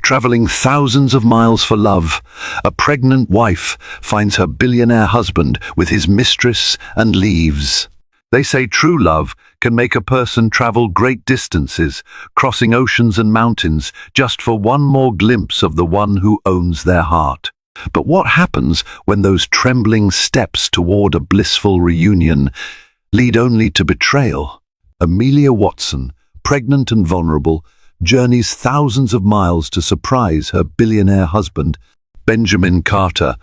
Traveling thousands of miles for love, a pregnant wife finds her billionaire husband with his mistress and leaves. They say true love can make a person travel great distances, crossing oceans and mountains, just for one more glimpse of the one who owns their heart. But what happens when those trembling steps toward a blissful reunion lead only to betrayal? Amelia Watson, pregnant and vulnerable, journeys thousands of miles to surprise her billionaire husband, Benjamin Carter,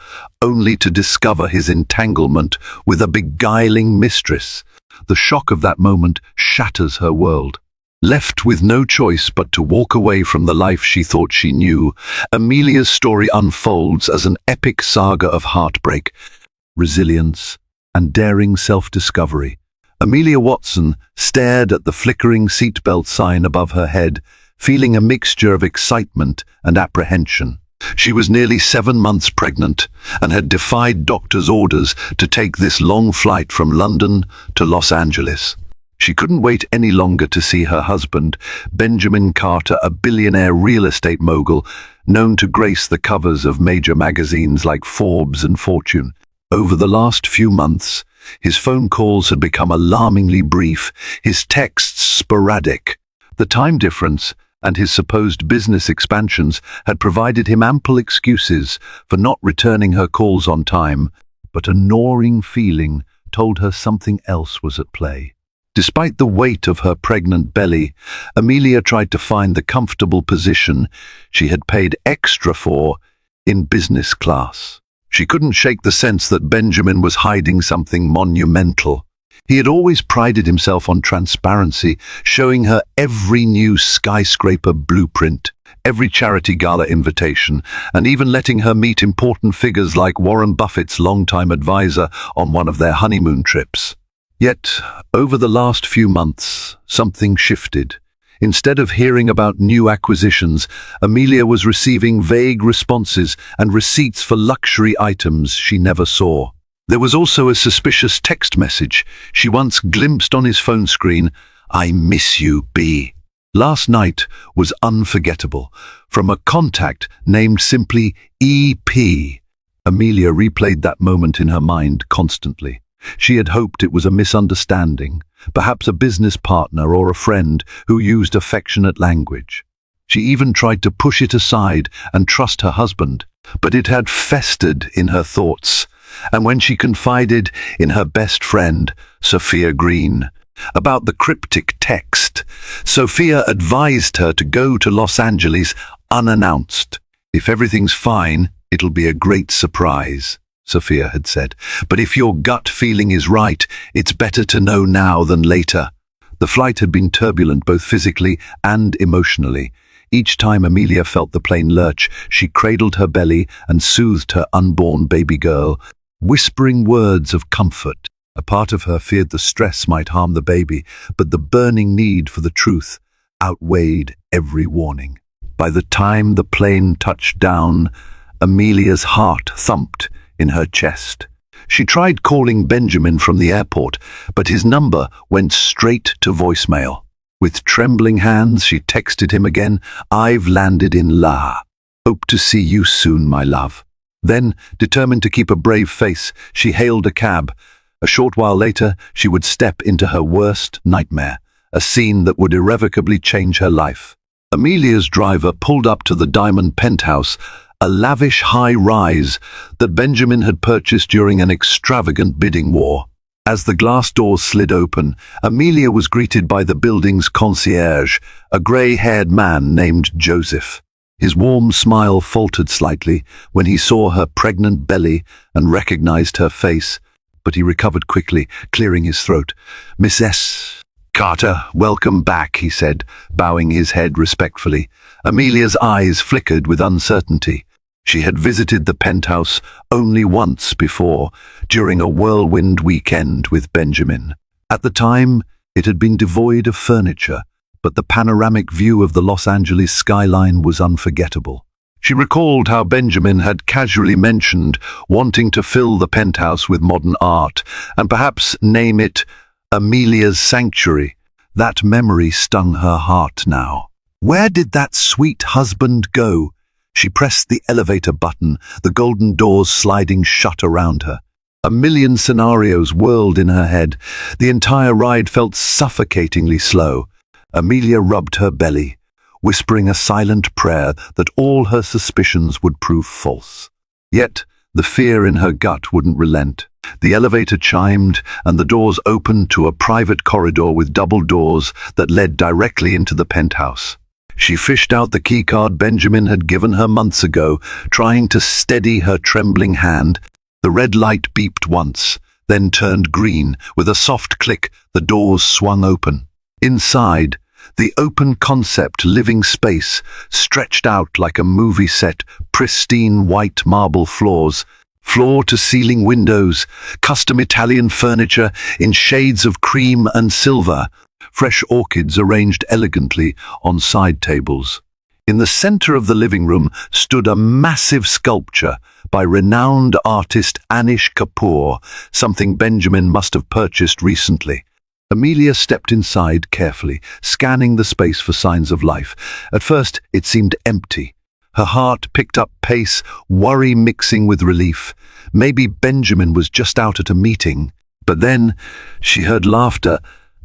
only to discover his entanglement with a beguiling mistress. The shock of that moment shatters her world. Left with no choice but to walk away from the life she thought she knew, Amelia's story unfolds as an epic saga of heartbreak, resilience, and daring self-discovery. Amelia Watson stared at the flickering seatbelt sign above her head, feeling a mixture of excitement and apprehension. She was nearly 7 months pregnant and had defied doctors' orders to take this long flight from London to Los Angeles. She couldn't wait any longer to see her husband, Benjamin Carter, a billionaire real estate mogul known to grace the covers of major magazines like Forbes and Fortune. Over the last few months, his phone calls had become alarmingly brief, his texts sporadic. The time difference and his supposed business expansions had provided him ample excuses for not returning her calls on time, but a gnawing feeling told her something else was at play. Despite the weight of her pregnant belly, Amelia tried to find the comfortable position she had paid extra for in business class. She couldn't shake the sense that Benjamin was hiding something monumental. He had always prided himself on transparency, showing her every new skyscraper blueprint, every charity gala invitation, and even letting her meet important figures like Warren Buffett's longtime advisor on one of their honeymoon trips. Yet, over the last few months, something shifted. Instead of hearing about new acquisitions, Amelia was receiving vague responses and receipts for luxury items she never saw. There was also a suspicious text message she once glimpsed on his phone screen. "I miss you, B." Last night was unforgettable. From a contact named simply EP. Amelia replayed that moment in her mind constantly. She had hoped it was a misunderstanding, perhaps a business partner or a friend who used affectionate language. She even tried to push it aside and trust her husband, but it had festered in her thoughts. And when she confided in her best friend, Sophia Green, about the cryptic text, Sophia advised her to go to Los Angeles unannounced. "If everything's fine, it'll be a great surprise," Sophia had said. "But if your gut feeling is right, it's better to know now than later." The flight had been turbulent both physically and emotionally. Each time Amelia felt the plane lurch, she cradled her belly and soothed her unborn baby girl, whispering words of comfort. A part of her feared the stress might harm the baby, but the burning need for the truth outweighed every warning. By the time the plane touched down, Amelia's heart thumped in her chest. She tried calling Benjamin from the airport, but his number went straight to voicemail. With trembling hands, she texted him again, "I've landed in La. Hope to see you soon, my love." Then, determined to keep a brave face, she hailed a cab. A short while later, she would step into her worst nightmare, a scene that would irrevocably change her life. Amelia's driver pulled up to the diamond penthouse, a lavish high-rise that Benjamin had purchased during an extravagant bidding war. As the glass doors slid open, Amelia was greeted by the building's concierge, a grey-haired man named Joseph. His warm smile faltered slightly when he saw her pregnant belly and recognized her face, but he recovered quickly, clearing his throat. "Mrs. Carter, welcome back," he said, bowing his head respectfully. Amelia's eyes flickered with uncertainty. She had visited the penthouse only once before, during a whirlwind weekend with Benjamin. At the time, it had been devoid of furniture, but the panoramic view of the Los Angeles skyline was unforgettable. She recalled how Benjamin had casually mentioned wanting to fill the penthouse with modern art, and perhaps name it Amelia's Sanctuary. That memory stung her heart now. Where did that sweet husband go? She pressed the elevator button, the golden doors sliding shut around her. A million scenarios whirled in her head. The entire ride felt suffocatingly slow. Amelia rubbed her belly, whispering a silent prayer that all her suspicions would prove false. Yet, the fear in her gut wouldn't relent. The elevator chimed, and the doors opened to a private corridor with double doors that led directly into the penthouse. She fished out the keycard Benjamin had given her months ago, trying to steady her trembling hand. The red light beeped once, then turned green. With a soft click, the doors swung open. Inside, the open-concept living space stretched out like a movie set, pristine white marble floors, floor-to-ceiling windows, custom Italian furniture in shades of cream and silver, fresh orchids arranged elegantly on side tables. In the center of the living room stood a massive sculpture by renowned artist Anish Kapoor, something Benjamin must have purchased recently. Amelia stepped inside carefully, scanning the space for signs of life. At first, it seemed empty. Her heart picked up pace, worry mixing with relief. Maybe Benjamin was just out at a meeting. But then she heard laughter,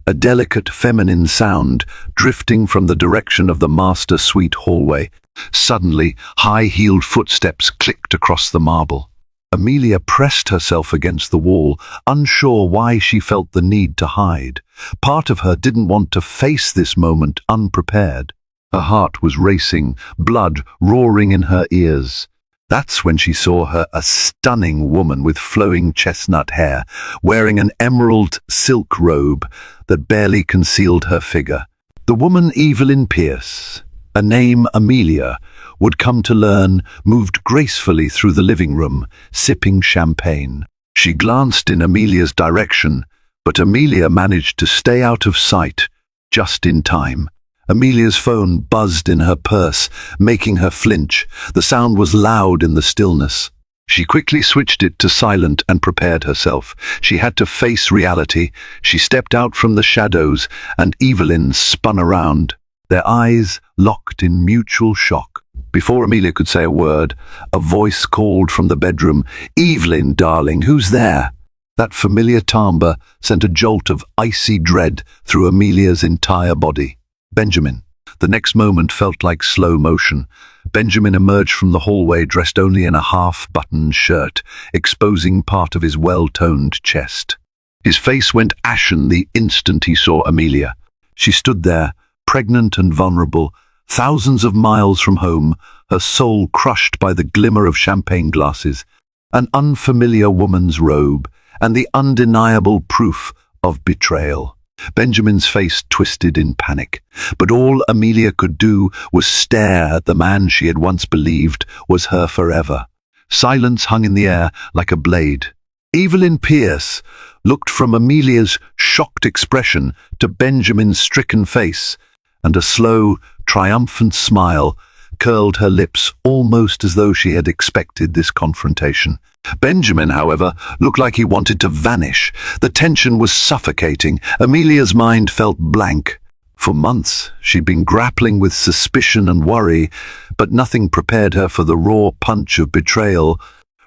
a delicate feminine sound drifting from the direction of the master suite hallway. Suddenly, high-heeled footsteps clicked across the marble. Amelia pressed herself against the wall, unsure why she felt the need to hide. Part of her didn't want to face this moment unprepared. Her heart was racing, blood roaring in her ears. That's when she saw her, a stunning woman with flowing chestnut hair, wearing an emerald silk robe that barely concealed her figure. The woman Evelyn Pierce, a name Amelia would come to learn, moved gracefully through the living room, sipping champagne. She glanced in Amelia's direction, but Amelia managed to stay out of sight just in time. Amelia's phone buzzed in her purse, making her flinch. The sound was loud in the stillness. She quickly switched it to silent and prepared herself. She had to face reality. She stepped out from the shadows, and Evelyn spun around, their eyes locked in mutual shock. Before Amelia could say a word, a voice called from the bedroom, "Evelyn, darling, who's there?" That familiar timbre sent a jolt of icy dread through Amelia's entire body. Benjamin. The next moment felt like slow motion. Benjamin emerged from the hallway dressed only in a half-buttoned shirt, exposing part of his well-toned chest. His face went ashen the instant he saw Amelia. She stood there, pregnant and vulnerable, thousands of miles from home, her soul crushed by the glimmer of champagne glasses, an unfamiliar woman's robe, and the undeniable proof of betrayal. Benjamin's face twisted in panic, but all Amelia could do was stare at the man she had once believed was her forever. Silence hung in the air like a blade. Evelyn Pierce looked from Amelia's shocked expression to Benjamin's stricken face, and a slow, triumphant smile curled her lips almost as though she had expected this confrontation. Benjamin, however, looked like he wanted to vanish. The tension was suffocating. Amelia's mind felt blank. For months, she'd been grappling with suspicion and worry, but nothing prepared her for the raw punch of betrayal.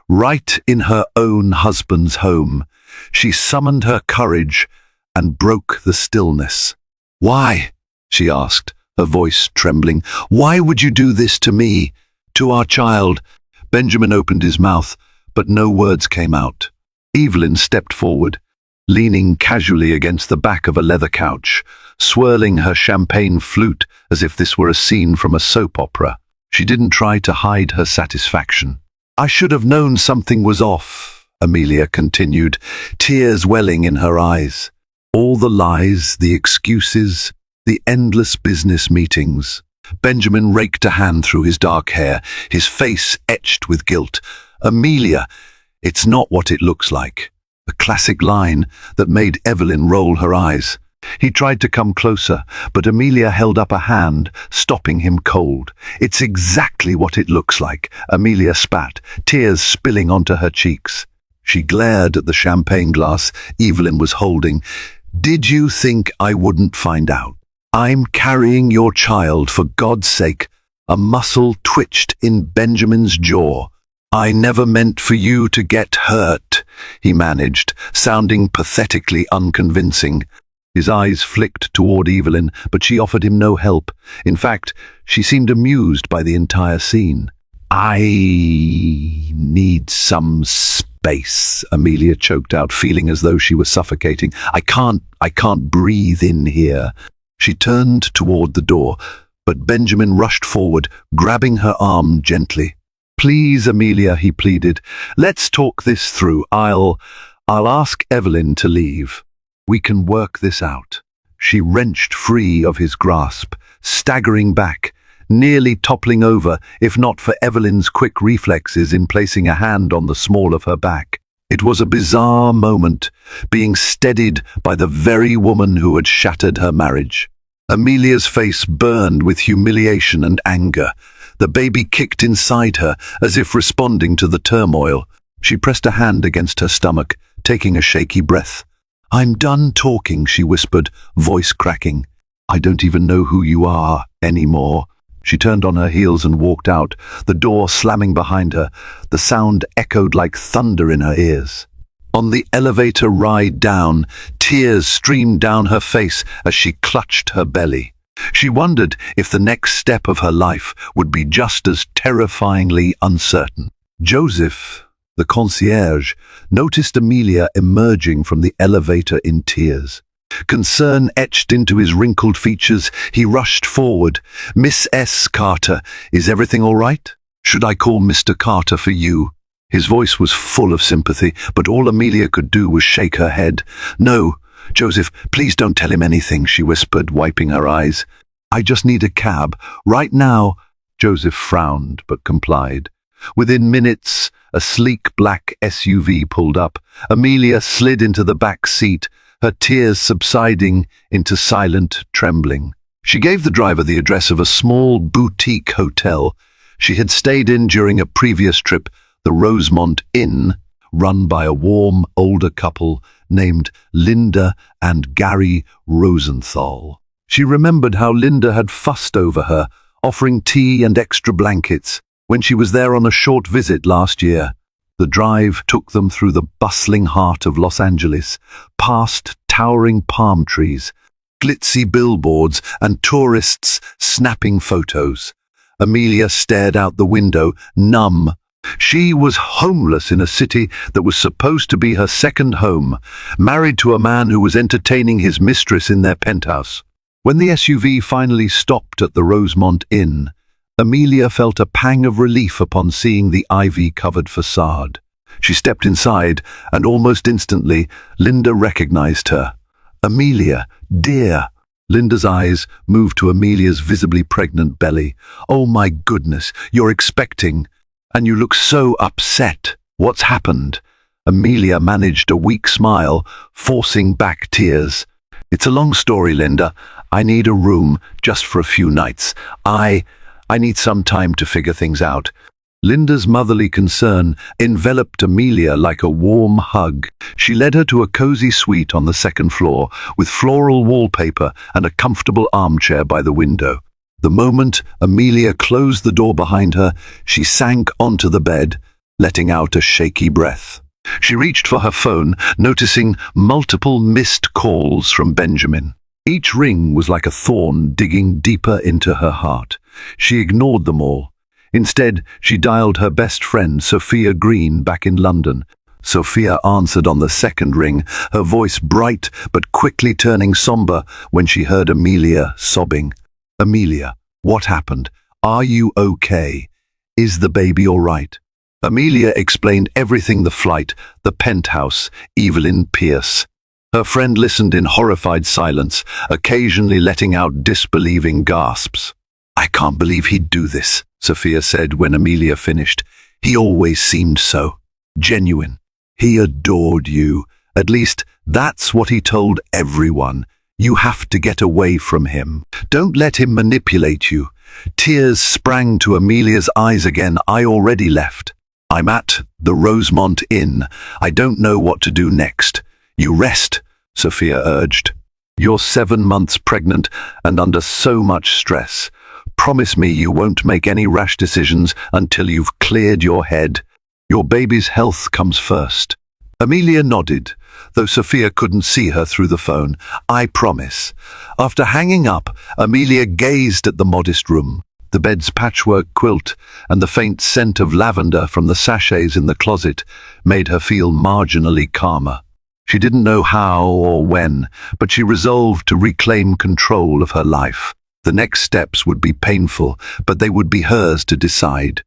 Right in her own husband's home, she summoned her courage and broke the stillness. "Why?" she asked, her voice trembling. "Why would you do this to me, to our child?" Benjamin opened his mouth, but no words came out. Evelyn stepped forward, leaning casually against the back of a leather couch, swirling her champagne flute as if this were a scene from a soap opera. She didn't try to hide her satisfaction. "I should have known something was off," Amelia continued, tears welling in her eyes. All the lies, the excuses, the endless business meetings. Benjamin raked a hand through his dark hair, his face etched with guilt. "Amelia, it's not what it looks like." A classic line that made Evelyn roll her eyes. He tried to come closer, but Amelia held up a hand, stopping him cold. "It's exactly what it looks like," Amelia spat, tears spilling onto her cheeks. She glared at the champagne glass Evelyn was holding. "Did you think I wouldn't find out? I'm carrying your child, for God's sake." A muscle twitched in Benjamin's jaw. "I never meant for you to get hurt," he managed, sounding pathetically unconvincing. His eyes flicked toward Evelyn, but she offered him no help. In fact, she seemed amused by the entire scene. "I need some space," Amelia choked out, feeling as though she was suffocating. I can't breathe in here." She turned toward the door, but Benjamin rushed forward, grabbing her arm gently. "Please, Amelia," he pleaded. "Let's talk this through. I'll ask Evelyn to leave. We can work this out." She wrenched free of his grasp, staggering back, nearly toppling over if not for Evelyn's quick reflexes in placing a hand on the small of her back. It was a bizarre moment, being steadied by the very woman who had shattered her marriage. Amelia's face burned with humiliation and anger. The baby kicked inside her, as if responding to the turmoil. She pressed a hand against her stomach, taking a shaky breath. "I'm done talking," she whispered, voice cracking. "I don't even know who you are anymore." She turned on her heels and walked out, the door slamming behind her. The sound echoed like thunder in her ears. On the elevator ride down, tears streamed down her face as she clutched her belly. She wondered if the next step of her life would be just as terrifyingly uncertain. Joseph, the concierge, noticed Amelia emerging from the elevator in tears. Concern etched into his wrinkled features, he rushed forward. "Miss S. Carter, is everything all right? Should I call Mr. Carter for you?" His voice was full of sympathy, but all Amelia could do was shake her head. "No, Joseph, please don't tell him anything," she whispered, wiping her eyes. "I just need a cab. Right now." Joseph frowned, but complied. Within minutes, a sleek black SUV pulled up. Amelia slid into the back seat, her tears subsiding into silent trembling. She gave the driver the address of a small boutique hotel she had stayed in during a previous trip, the Rosemont Inn, run by a warm, older couple named Linda and Gary Rosenthal. She remembered how Linda had fussed over her, offering tea and extra blankets when she was there on a short visit last year. The drive took them through the bustling heart of Los Angeles, past towering palm trees, glitzy billboards, and tourists snapping photos. Amelia stared out the window, numb. She was homeless in a city that was supposed to be her second home, married to a man who was entertaining his mistress in their penthouse. When the SUV finally stopped at the Rosemont Inn, Amelia felt a pang of relief upon seeing the ivy-covered facade. She stepped inside, and almost instantly, Linda recognized her. "Amelia, dear." Linda's eyes moved to Amelia's visibly pregnant belly. "Oh my goodness, you're expecting, and you look so upset. What's happened?" Amelia managed a weak smile, forcing back tears. "It's a long story, Linda. I need a room, just for a few nights. I need some time to figure things out." Linda's motherly concern enveloped Amelia like a warm hug. She led her to a cozy suite on the second floor, with floral wallpaper and a comfortable armchair by the window. The moment Amelia closed the door behind her, she sank onto the bed, letting out a shaky breath. She reached for her phone, noticing multiple missed calls from Benjamin. Each ring was like a thorn digging deeper into her heart. She ignored them all. Instead, she dialed her best friend, Sophia Green, back in London. Sophia answered on the second ring, her voice bright but quickly turning somber when she heard Amelia sobbing. "Amelia, what happened? Are you okay? Is the baby all right?" Amelia explained everything: the flight, the penthouse, Evelyn Pierce. Her friend listened in horrified silence, occasionally letting out disbelieving gasps. "I can't believe he'd do this," Sophia said when Amelia finished. "He always seemed so genuine. He adored you. At least, that's what he told everyone. You have to get away from him. Don't let him manipulate you." Tears sprang to Amelia's eyes again. "I already left. I'm at the Rosemont Inn. I don't know what to do next." "You rest," Sophia urged. "You're 7 months pregnant and under so much stress. Promise me you won't make any rash decisions until you've cleared your head. Your baby's health comes first." Amelia nodded, though Sophia couldn't see her through the phone. "I promise." After hanging up, Amelia gazed at the modest room. The bed's patchwork quilt and the faint scent of lavender from the sachets in the closet made her feel marginally calmer. She didn't know how or when, but she resolved to reclaim control of her life. The next steps would be painful, but they would be hers to decide.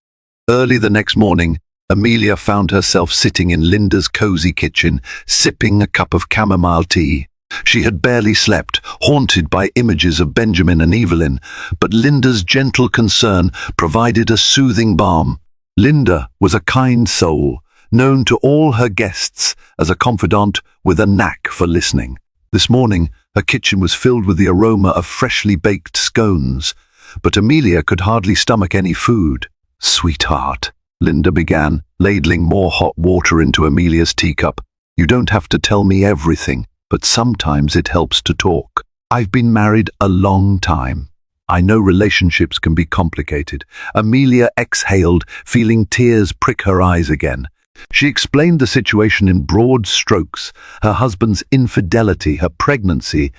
Early the next morning, Amelia found herself sitting in Linda's cozy kitchen, sipping a cup of chamomile tea. She had barely slept, haunted by images of Benjamin and Evelyn, but Linda's gentle concern provided a soothing balm. Linda was a kind soul, known to all her guests as a confidant with a knack for listening. This morning, her kitchen was filled with the aroma of freshly baked scones, but Amelia could hardly stomach any food. "Sweetheart," Linda began, ladling more hot water into Amelia's teacup, "you don't have to tell me everything, but sometimes it helps to talk. I've been married a long time. I know relationships can be complicated." Amelia exhaled, feeling tears prick her eyes again. She explained the situation in broad strokes: her husband's infidelity, her pregnancy,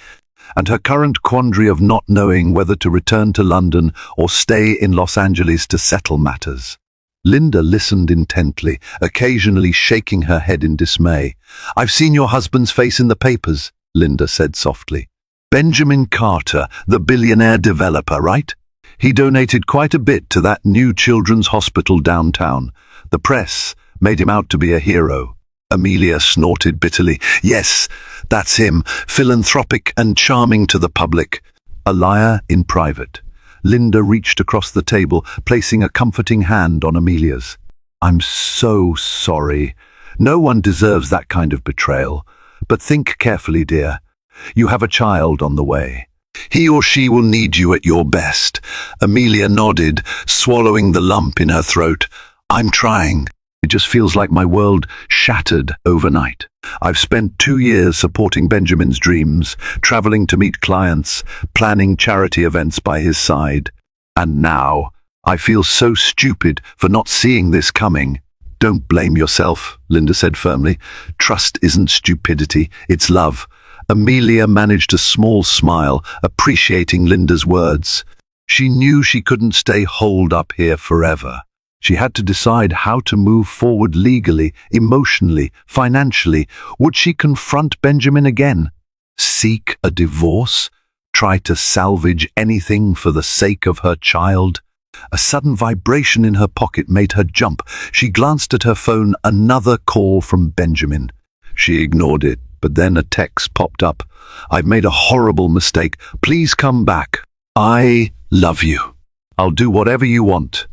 and her current quandary of not knowing whether to return to London or stay in Los Angeles to settle matters. Linda listened intently, occasionally shaking her head in dismay. "I've seen your husband's face in the papers," Linda said softly. "Benjamin Carter, the billionaire developer, right? He donated quite a bit to that new children's hospital downtown. The press made him out to be a hero." Amelia snorted bitterly. "Yes, that's him, philanthropic and charming to the public. A liar in private." Linda reached across the table, placing a comforting hand on Amelia's. "I'm so sorry. No one deserves that kind of betrayal. But think carefully, dear. You have a child on the way. He or she will need you at your best." Amelia nodded, swallowing the lump in her throat. "I'm trying. It just feels like my world shattered overnight. I've spent 2 years supporting Benjamin's dreams, traveling to meet clients, planning charity events by his side. And now, I feel so stupid for not seeing this coming." "Don't blame yourself," Linda said firmly. "Trust isn't stupidity, it's love." Amelia managed a small smile, appreciating Linda's words. She knew she couldn't stay holed up here forever. She had to decide how to move forward legally, emotionally, financially. Would she confront Benjamin again? Seek a divorce? Try to salvage anything for the sake of her child? A sudden vibration in her pocket made her jump. She glanced at her phone, another call from Benjamin. She ignored it, but then a text popped up. "I've made a horrible mistake. Please come back. I love you. I'll do whatever you want."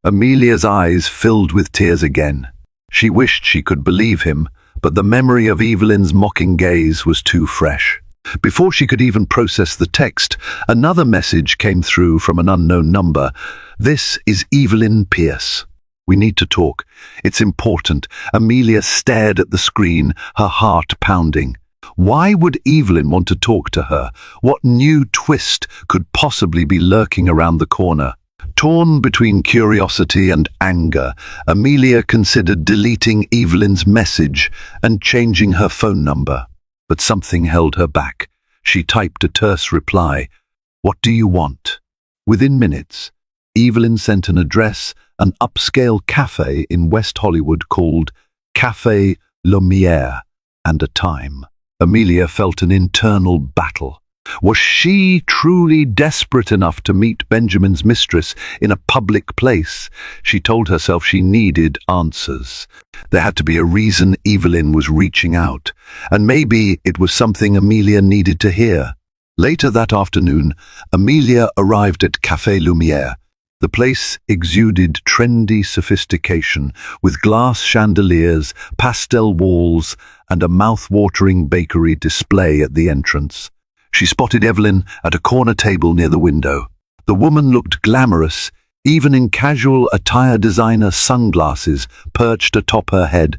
Amelia's eyes filled with tears again. She wished she could believe him, but the memory of Evelyn's mocking gaze was too fresh. Before she could even process the text, another message came through from an unknown number. "This is Evelyn Pierce. We need to talk. It's important." Amelia stared at the screen, her heart pounding. Why would Evelyn want to talk to her? What new twist could possibly be lurking around the corner? Torn between curiosity and anger, Amelia considered deleting Evelyn's message and changing her phone number. But something held her back. She typed a terse reply. "What do you want?" Within minutes, Evelyn sent an address, an upscale cafe in West Hollywood called Café Lumière, and a time. Amelia felt an internal battle. Was she truly desperate enough to meet Benjamin's mistress in a public place? She told herself she needed answers. There had to be a reason Evelyn was reaching out, and maybe it was something Amelia needed to hear. Later that afternoon, Amelia arrived at Café Lumière. The place exuded trendy sophistication, with glass chandeliers, pastel walls, and a mouth-watering bakery display at the entrance. She spotted Evelyn at a corner table near the window. The woman looked glamorous, even in casual attire designer sunglasses perched atop her head,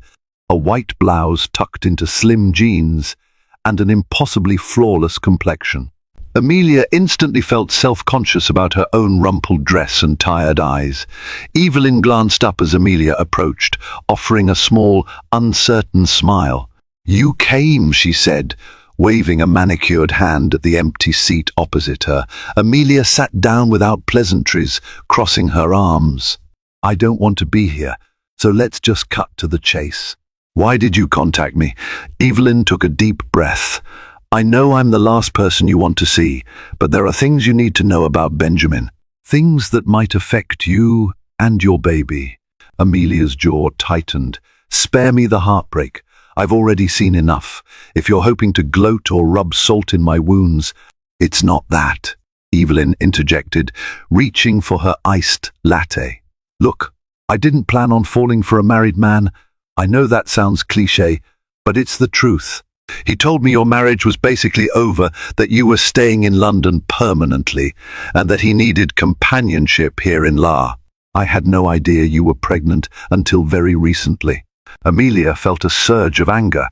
a white blouse tucked into slim jeans, and an impossibly flawless complexion. Amelia instantly felt self-conscious about her own rumpled dress and tired eyes. Evelyn glanced up as Amelia approached, offering a small, uncertain smile. "You came," she said, waving a manicured hand at the empty seat opposite her. Amelia sat down without pleasantries, crossing her arms. "I don't want to be here, so let's just cut to the chase." "Why did you contact me?" Evelyn took a deep breath. "I know I'm the last person you want to see, but there are things you need to know about Benjamin. Things that might affect you and your baby." Amelia's jaw tightened. "Spare me the heartbreak. I've already seen enough. If you're hoping to gloat or rub salt in my wounds—" "It's not that," Evelyn interjected, reaching for her iced latte. "Look, I didn't plan on falling for a married man. I know that sounds cliché, but it's the truth. He told me your marriage was basically over, that you were staying in London permanently, and that he needed companionship here in La. I had no idea you were pregnant until very recently." Amelia felt a surge of anger.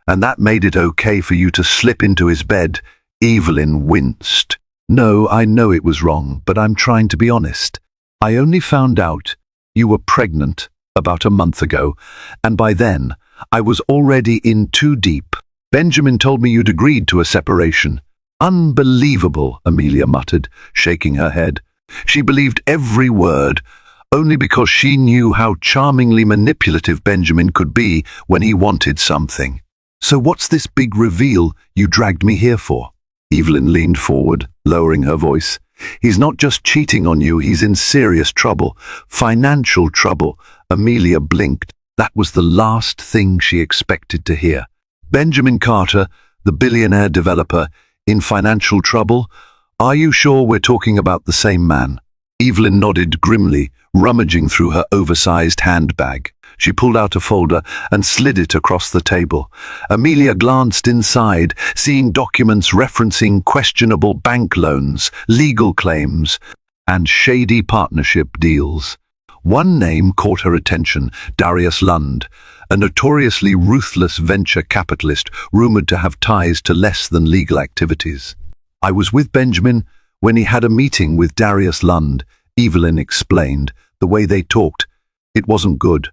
"And that made it okay for you to slip into his bed?" Evelyn winced. "No, I know it was wrong, but I'm trying to be honest. I only found out you were pregnant about a month ago, and by then I was already in too deep. Benjamin told me you'd agreed to a separation." "Unbelievable," Amelia muttered, shaking her head. She believed every word, only because she knew how charmingly manipulative Benjamin could be when he wanted something. "So what's this big reveal you dragged me here for?" Evelyn leaned forward, lowering her voice. "He's not just cheating on you, he's in serious trouble. Financial trouble." Amelia blinked. That was the last thing she expected to hear. "Benjamin Carter, the billionaire developer, in financial trouble? Are you sure we're talking about the same man?" Evelyn nodded grimly, rummaging through her oversized handbag. She pulled out a folder and slid it across the table. Amelia glanced inside, seeing documents referencing questionable bank loans, legal claims, and shady partnership deals. One name caught her attention: Darius Lund, a notoriously ruthless venture capitalist rumored to have ties to less than legal activities. "I was with Benjamin when he had a meeting with Darius Lund," Evelyn explained. "The way they talked, it wasn't good.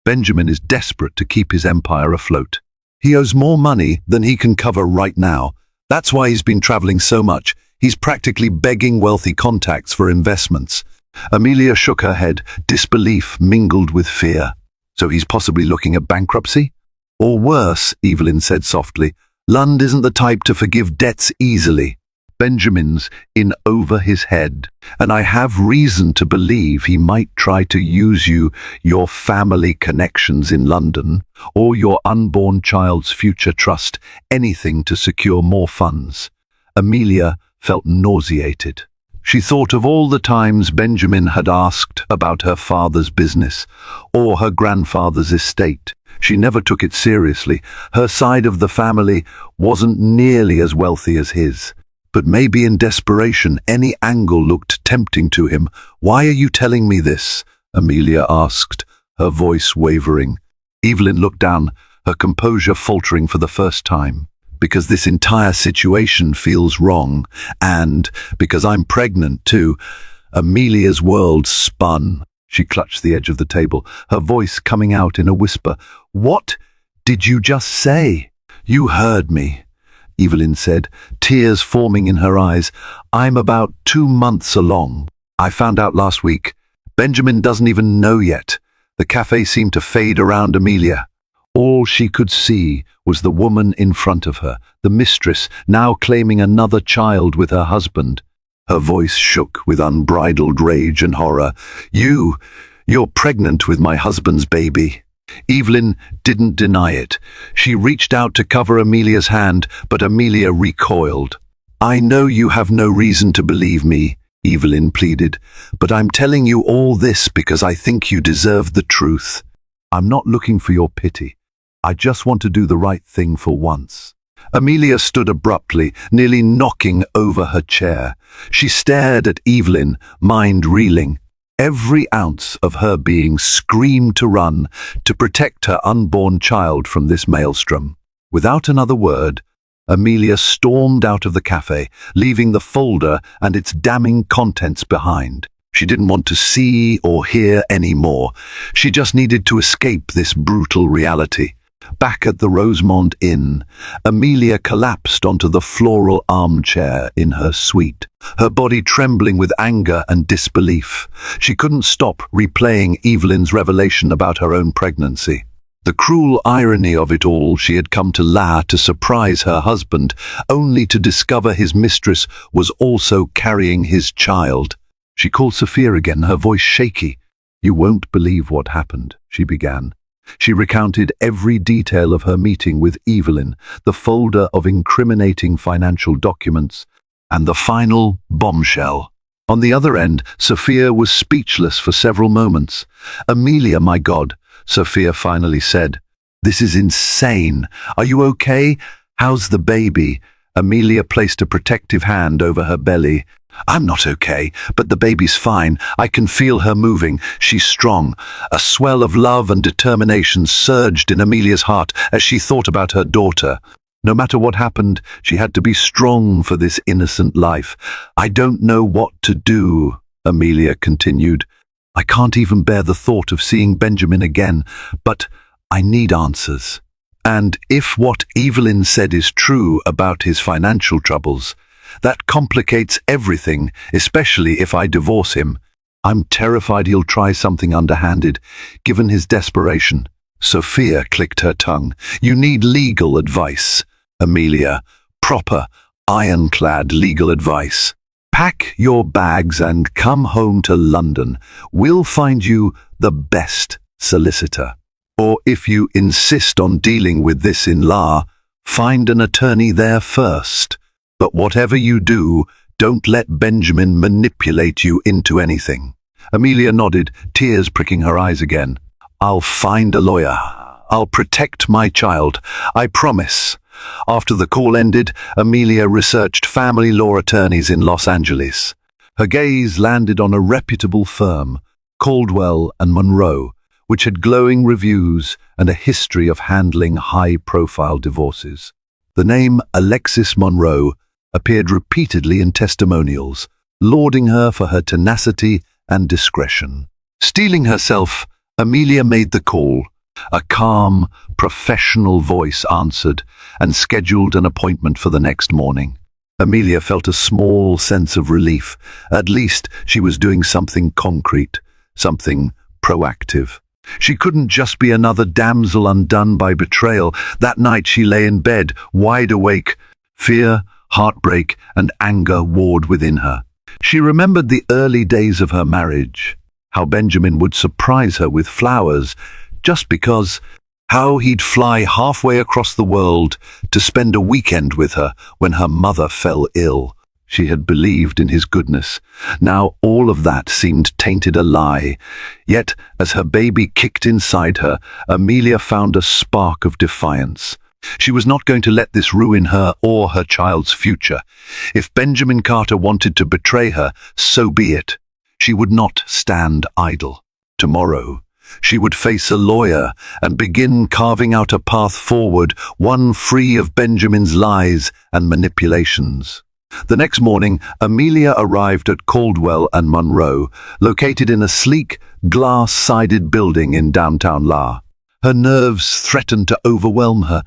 Benjamin is desperate to keep his empire afloat. He owes more money than he can cover right now. That's why he's been traveling so much. He's practically begging wealthy contacts for investments." Amelia shook her head, disbelief mingled with fear. "So he's possibly looking at bankruptcy?" "Or worse," Evelyn said softly. "Lund isn't the type to forgive debts easily. Benjamin's in over his head, and I have reason to believe he might try to use you, your family connections in London, or your unborn child's future trust, anything to secure more funds." Amelia felt nauseated. She thought of all the times Benjamin had asked about her father's business or her grandfather's estate. She never took it seriously. Her side of the family wasn't nearly as wealthy as his. But maybe in desperation, any angle looked tempting to him. "Why are you telling me this?" Amelia asked, her voice wavering. Evelyn looked down, her composure faltering for the first time. "Because this entire situation feels wrong, and because I'm pregnant too." Amelia's world spun. She clutched the edge of the table, her voice coming out in a whisper. "What did you just say?" "You heard me," Evelyn said, tears forming in her eyes. "I'm about 2 months along. I found out last week. Benjamin doesn't even know yet." The cafe seemed to fade around Amelia. All she could see was the woman in front of her, the mistress, now claiming another child with her husband. Her voice shook with unbridled rage and horror. You're pregnant with my husband's baby." Evelyn didn't deny it. She reached out to cover Amelia's hand, but Amelia recoiled. "I know you have no reason to believe me," Evelyn pleaded, "but I'm telling you all this because I think you deserve the truth. I'm not looking for your pity. I just want to do the right thing for once." Amelia stood abruptly, nearly knocking over her chair. She stared at Evelyn, mind reeling. Every ounce of her being screamed to run, to protect her unborn child from this maelstrom. Without another word, Amelia stormed out of the cafe, leaving the folder and its damning contents behind. She didn't want to see or hear any more. She just needed to escape this brutal reality. Back at the Rosemont Inn, Amelia collapsed onto the floral armchair in her suite, her body trembling with anger and disbelief. She couldn't stop replaying Evelyn's revelation about her own pregnancy. The cruel irony of it all. She had come to La to surprise her husband, only to discover his mistress was also carrying his child. She called Sophia again, her voice shaky. "You won't believe what happened," she began. She recounted every detail of her meeting with Evelyn, the folder of incriminating financial documents, and the final bombshell. On the other end, Sophia was speechless for several moments. "Amelia, my God," Sophia finally said. "This is insane. Are you okay? How's the baby?" Amelia placed a protective hand over her belly. "I'm not okay, but the baby's fine. I can feel her moving. She's strong." A swell of love and determination surged in Amelia's heart as she thought about her daughter. No matter what happened, she had to be strong for this innocent life. "I don't know what to do," Amelia continued. "I can't even bear the thought of seeing Benjamin again, but I need answers. And if what Evelyn said is true about his financial troubles, that complicates everything, especially if I divorce him. I'm terrified he'll try something underhanded, given his desperation." Sophia clicked her tongue. "You need legal advice, Amelia. Proper, ironclad legal advice. Pack your bags and come home to London. We'll find you the best solicitor. Or if you insist on dealing with this in law, find an attorney there first. But whatever you do, don't let Benjamin manipulate you into anything." Amelia nodded, tears pricking her eyes again. "I'll find a lawyer. I'll protect my child. I promise." After the call ended, Amelia researched family law attorneys in Los Angeles. Her gaze landed on a reputable firm, Caldwell and Monroe, which had glowing reviews and a history of handling high-profile divorces. The name Alexis Monroe appeared repeatedly in testimonials, lauding her for her tenacity and discretion. Steeling herself, Amelia made the call. A calm, professional voice answered and scheduled an appointment for the next morning. Amelia felt a small sense of relief. At least she was doing something concrete, something proactive. She couldn't just be another damsel undone by betrayal. That night she lay in bed, wide awake. Fear, heartbreak, and anger warred within her. She remembered the early days of her marriage, how Benjamin would surprise her with flowers just because, how he'd fly halfway across the world to spend a weekend with her when her mother fell ill. She had believed in his goodness. Now all of that seemed tainted a lie. Yet, as her baby kicked inside her, Amelia found a spark of defiance. She was not going to let this ruin her or her child's future. If Benjamin Carter wanted to betray her, so be it. She would not stand idle. Tomorrow, she would face a lawyer and begin carving out a path forward, one free of Benjamin's lies and manipulations. The next morning, Amelia arrived at Caldwell and Monroe, located in a sleek, glass-sided building in downtown La. Her nerves threatened to overwhelm her,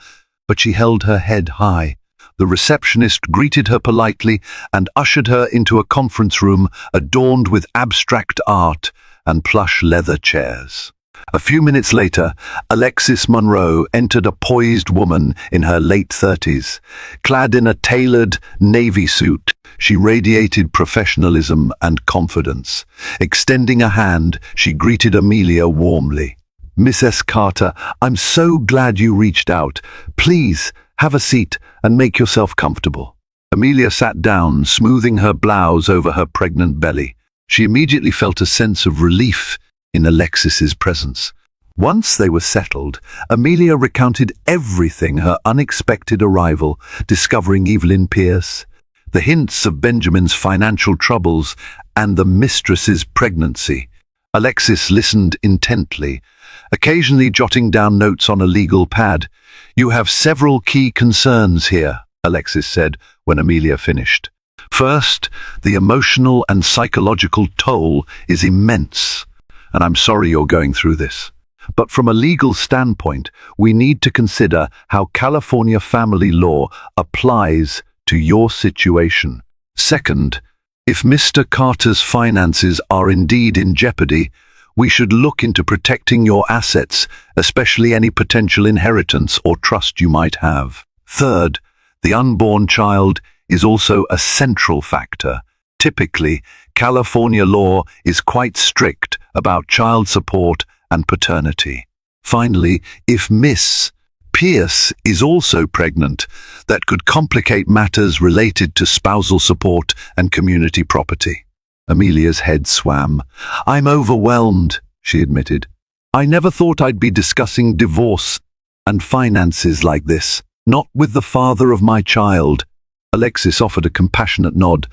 but she held her head high. The receptionist greeted her politely and ushered her into a conference room adorned with abstract art and plush leather chairs. A few minutes later, Alexis Monroe entered a poised woman in her late 30s. Clad in a tailored navy suit, she radiated professionalism and confidence. Extending a hand, she greeted Amelia warmly. "Mrs. Carter, I'm so glad you reached out. Please, have a seat and make yourself comfortable." Amelia sat down, smoothing her blouse over her pregnant belly. She immediately felt a sense of relief in Alexis's presence. Once they were settled, Amelia recounted everything: her unexpected arrival, discovering Evelyn Pierce, the hints of Benjamin's financial troubles, and the mistress's pregnancy. Alexis listened intently, occasionally jotting down notes on a legal pad. "You have several key concerns here," Alexis said when Amelia finished. First, the emotional and psychological toll is immense, and I'm sorry you're going through this. But from a legal standpoint, we need to consider how California family law applies to your situation. Second, if Mr. Carter's finances are indeed in jeopardy, we should look into protecting your assets, especially any potential inheritance or trust you might have. Third, the unborn child is also a central factor. Typically, California law is quite strict about child support and paternity. Finally, if Miss Pierce is also pregnant, that could complicate matters related to spousal support and community property. Amelia's head swam. I'm overwhelmed, she admitted. I never thought I'd be discussing divorce and finances like this, not with the father of my child. Alexis offered a compassionate nod.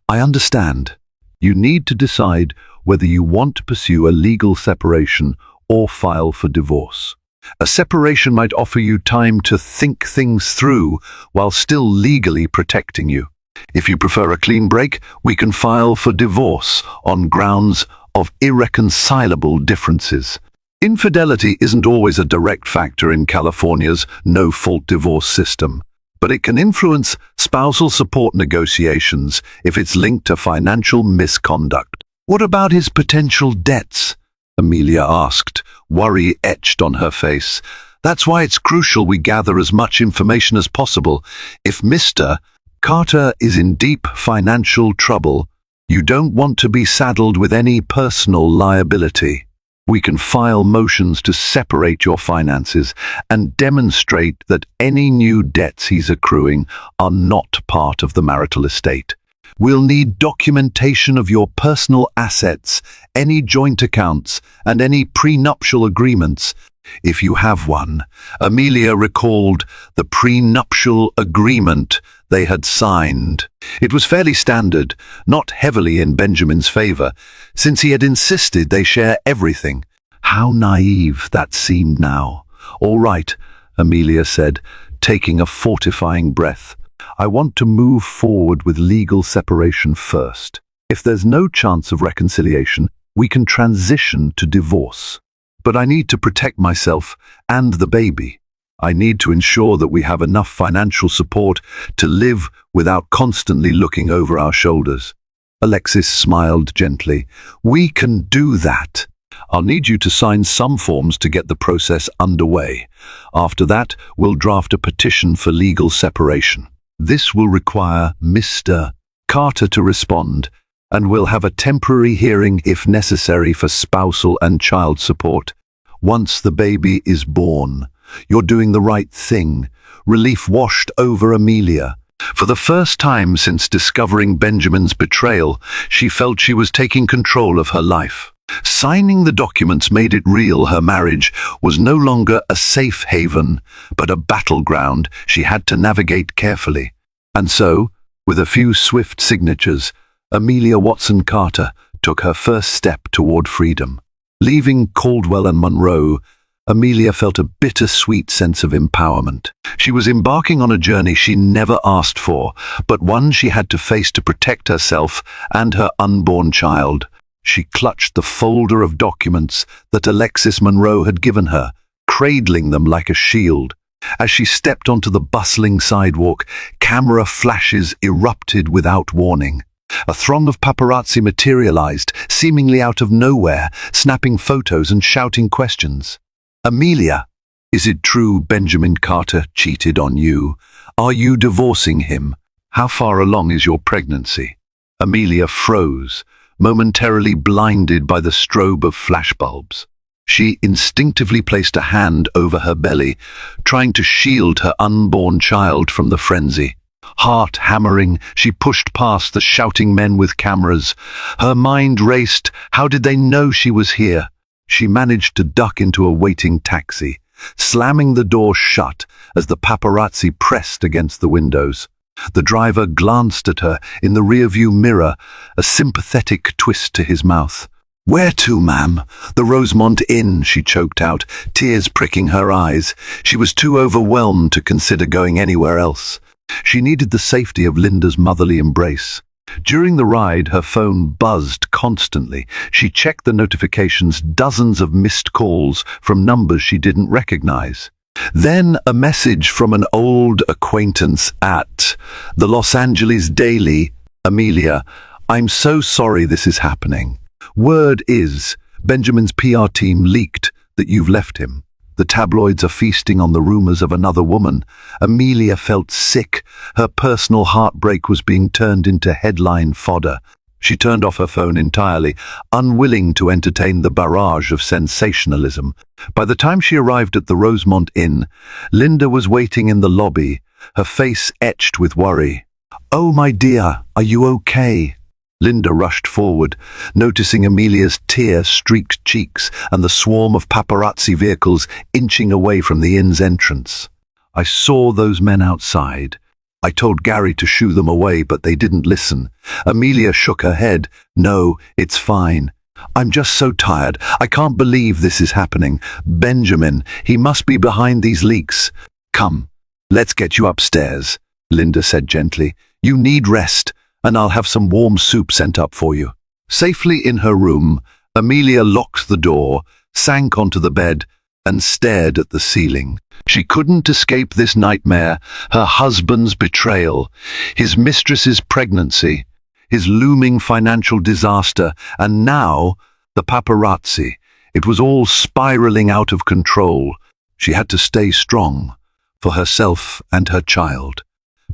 I understand. You need to decide whether you want to pursue a legal separation or file for divorce. A separation might offer you time to think things through while still legally protecting you. If you prefer a clean break, we can file for divorce on grounds of irreconcilable differences. Infidelity isn't always a direct factor in California's no-fault divorce system, but it can influence spousal support negotiations if it's linked to financial misconduct. What about his potential debts? Amelia asked, worry etched on her face. That's why it's crucial we gather as much information as possible. If Mr. Carter is in deep financial trouble, you don't want to be saddled with any personal liability. We can file motions to separate your finances and demonstrate that any new debts he's accruing are not part of the marital estate. We'll need documentation of your personal assets, any joint accounts, and any prenuptial agreements, if you have one. Amelia recalled the prenuptial agreement they had signed. It was fairly standard, not heavily in Benjamin's favor, since he had insisted they share everything. How naive that seemed now. All right, Amelia said, taking a fortifying breath. I want to move forward with legal separation first. If there's no chance of reconciliation, we can transition to divorce. But I need to protect myself and the baby. I need to ensure that we have enough financial support to live without constantly looking over our shoulders. Alexis smiled gently. We can do that. I'll need you to sign some forms to get the process underway. After that, we'll draft a petition for legal separation. This will require Mr. Carter to respond, and we'll have a temporary hearing if necessary for spousal and child support. Once the baby is born, you're doing the right thing. Relief washed over Amelia. For the first time since discovering Benjamin's betrayal, she felt she was taking control of her life. Signing the documents made it real. Her marriage was no longer a safe haven, but a battleground she had to navigate carefully. And so, with a few swift signatures, Amelia Watson Carter took her first step toward freedom. Leaving Caldwell and Monroe, Amelia felt a bittersweet sense of empowerment. She was embarking on a journey she never asked for, but one she had to face to protect herself and her unborn child. She clutched the folder of documents that Alexis Monroe had given her, cradling them like a shield. As she stepped onto the bustling sidewalk, camera flashes erupted without warning. A throng of paparazzi materialized, seemingly out of nowhere, snapping photos and shouting questions. Amelia, is it true Benjamin Carter cheated on you? Are you divorcing him? How far along is your pregnancy? Amelia froze, momentarily blinded by the strobe of flashbulbs. She instinctively placed a hand over her belly, trying to shield her unborn child from the frenzy. Heart hammering, she pushed past the shouting men with cameras. Her mind raced. How did they know she was here? She managed to duck into a waiting taxi, slamming the door shut as the paparazzi pressed against the windows. The driver glanced at her in the rearview mirror, a sympathetic twist to his mouth. "Where to, ma'am?" "The Rosemont Inn," she choked out, tears pricking her eyes. She was too overwhelmed to consider going anywhere else. She needed the safety of Linda's motherly embrace. During the ride, her phone buzzed constantly. She checked the notifications, dozens of missed calls from numbers she didn't recognize. Then a message from an old acquaintance at the Los Angeles Daily. Amelia, I'm so sorry this is happening. Word is, Benjamin's PR team leaked that you've left him. The tabloids are feasting on the rumors of another woman. Amelia felt sick. Her personal heartbreak was being turned into headline fodder. She turned off her phone entirely, unwilling to entertain the barrage of sensationalism. By the time she arrived at the Rosemont Inn, Linda was waiting in the lobby, her face etched with worry. "Oh, my dear, are you okay?" Linda rushed forward, noticing Amelia's tear-streaked cheeks and the swarm of paparazzi vehicles inching away from the inn's entrance. "I saw those men outside. I told Gary to shoo them away, but they didn't listen." Amelia shook her head. "No, it's fine. I'm just so tired. I can't believe this is happening. Benjamin, he must be behind these leaks. Come, let's get you upstairs," Linda said gently. "You need rest, and I'll have some warm soup sent up for you." Safely in her room, Amelia locked the door, sank onto the bed, and stared at the ceiling. She couldn't escape this nightmare: her husband's betrayal, his mistress's pregnancy, his looming financial disaster, and now the paparazzi. It was all spiraling out of control. She had to stay strong, for herself and her child.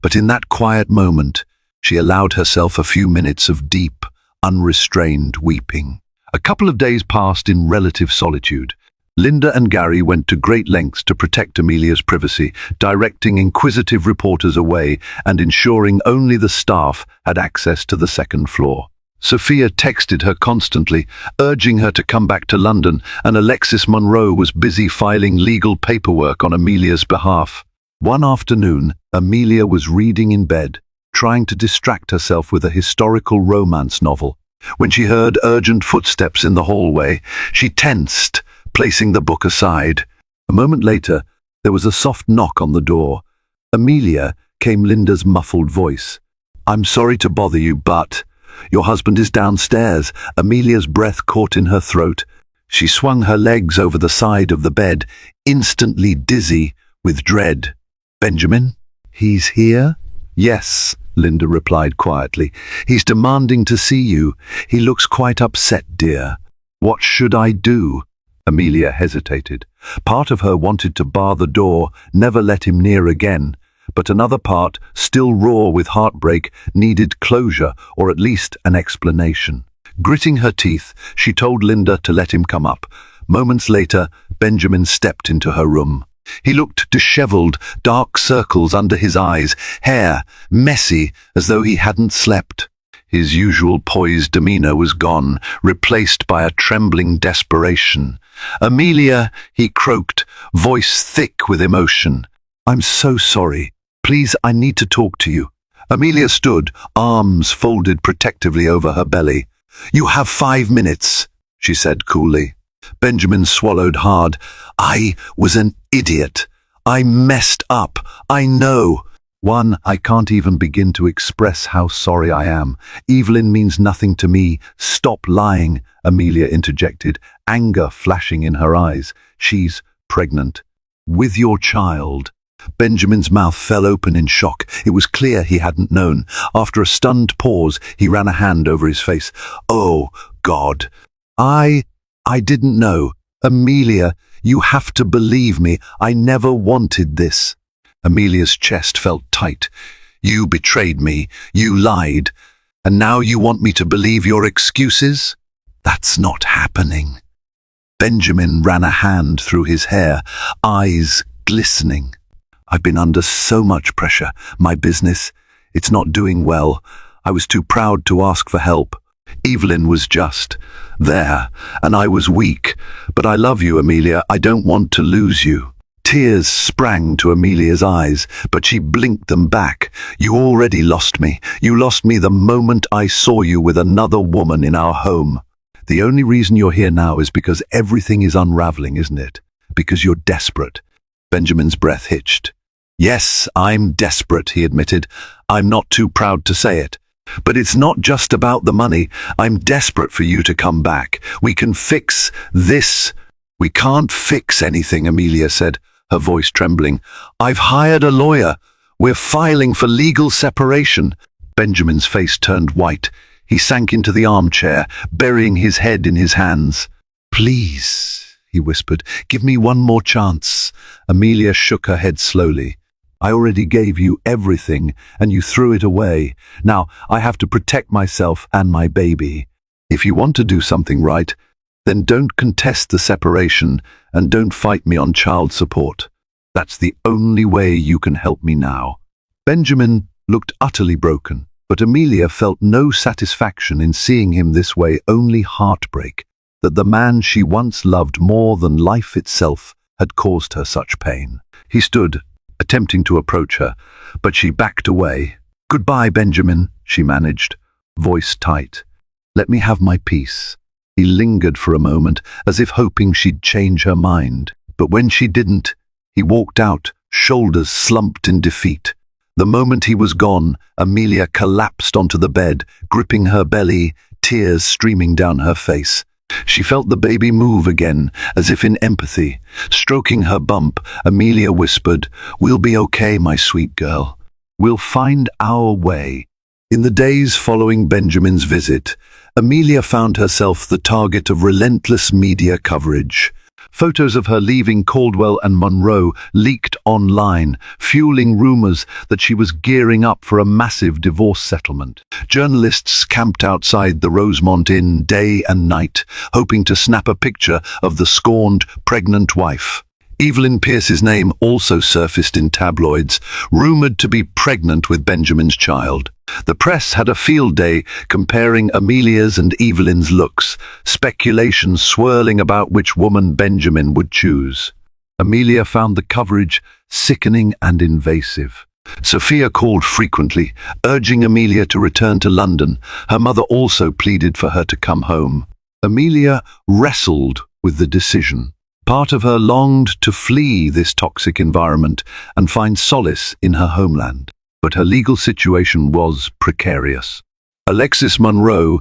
But in that quiet moment, she allowed herself a few minutes of deep, unrestrained weeping. A couple of days passed in relative solitude. Linda and Gary went to great lengths to protect Amelia's privacy, directing inquisitive reporters away and ensuring only the staff had access to the second floor. Sophia texted her constantly, urging her to come back to London, and Alexis Monroe was busy filing legal paperwork on Amelia's behalf. One afternoon, Amelia was reading in bed, trying to distract herself with a historical romance novel. When she heard urgent footsteps in the hallway, she tensed, placing the book aside. A moment later, there was a soft knock on the door. "Amelia," came Linda's muffled voice. "I'm sorry to bother you, but your husband is downstairs." Amelia's breath caught in her throat. She swung her legs over the side of the bed, instantly dizzy with dread. "Benjamin? He's here?" "Yes," Linda replied quietly. "He's demanding to see you. He looks quite upset, dear." "What should I do?" Amelia hesitated. Part of her wanted to bar the door, never let him near again, but another part, still raw with heartbreak, needed closure or at least an explanation. Gritting her teeth, she told Linda to let him come up. Moments later, Benjamin stepped into her room. He looked disheveled, dark circles under his eyes, hair messy as though he hadn't slept. His usual poised demeanor was gone, replaced by a trembling desperation. "Amelia," he croaked, voice thick with emotion. "I'm so sorry. Please, I need to talk to you." Amelia stood, arms folded protectively over her belly. "You have 5 minutes," she said coolly. Benjamin swallowed hard. "I was an idiot. I messed up. I know." I can't even begin to express how sorry I am. Evelyn means nothing to me. Stop lying," Amelia interjected, anger flashing in her eyes. "She's pregnant. With your child." Benjamin's mouth fell open in shock. It was clear he hadn't known. After a stunned pause, he ran a hand over his face. "Oh, God. I didn't know. Amelia, you have to believe me. I never wanted this." Amelia's chest felt tight. "You betrayed me. You lied. And now you want me to believe your excuses? That's not happening." Benjamin ran a hand through his hair, eyes glistening. "I've been under so much pressure. My business, it's not doing well. I was too proud to ask for help. Evelyn was just there, and I was weak. But I love you, Amelia. I don't want to lose you." Tears sprang to Amelia's eyes, but she blinked them back. "You already lost me. You lost me the moment I saw you with another woman in our home. The only reason you're here now is because everything is unraveling, isn't it? Because you're desperate." Benjamin's breath hitched. Yes, I'm desperate, he admitted. I'm not too proud to say it. But it's not just about the money. I'm desperate for you to come back. We can fix this. We can't fix anything, Amelia said, her voice trembling. I've hired a lawyer. We're filing for legal separation. Benjamin's face turned white. He sank into the armchair, burying his head in his hands. Please, he whispered, give me one more chance. Amelia shook her head slowly. I already gave you everything, and you threw it away. Now I have to protect myself and my baby. If you want to do something right, then don't contest the separation and don't fight me on child support. That's the only way you can help me now. Benjamin looked utterly broken, but Amelia felt no satisfaction in seeing him this way, only heartbreak, that the man she once loved more than life itself had caused her such pain. He stood, attempting to approach her, but she backed away. Goodbye, Benjamin, she managed, voice tight. Let me have my peace. He lingered for a moment, as if hoping she'd change her mind. But when she didn't, he walked out, shoulders slumped in defeat. The moment he was gone, Amelia collapsed onto the bed, gripping her belly, tears streaming down her face. She felt the baby move again, as if in empathy. Stroking her bump, Amelia whispered, "We'll be okay, my sweet girl. We'll find our way." In the days following Benjamin's visit, Amelia found herself the target of relentless media coverage. Photos of her leaving Caldwell and Monroe leaked online, fueling rumors that she was gearing up for a massive divorce settlement. Journalists camped outside the Rosemont Inn day and night, hoping to snap a picture of the scorned, pregnant wife. Evelyn Pierce's name also surfaced in tabloids, rumored to be pregnant with Benjamin's child. The press had a field day comparing Amelia's and Evelyn's looks, speculation swirling about which woman Benjamin would choose. Amelia found the coverage sickening and invasive. Sophia called frequently, urging Amelia to return to London. Her mother also pleaded for her to come home. Amelia wrestled with the decision. Part of her longed to flee this toxic environment and find solace in her homeland. But her legal situation was precarious. Alexis Monroe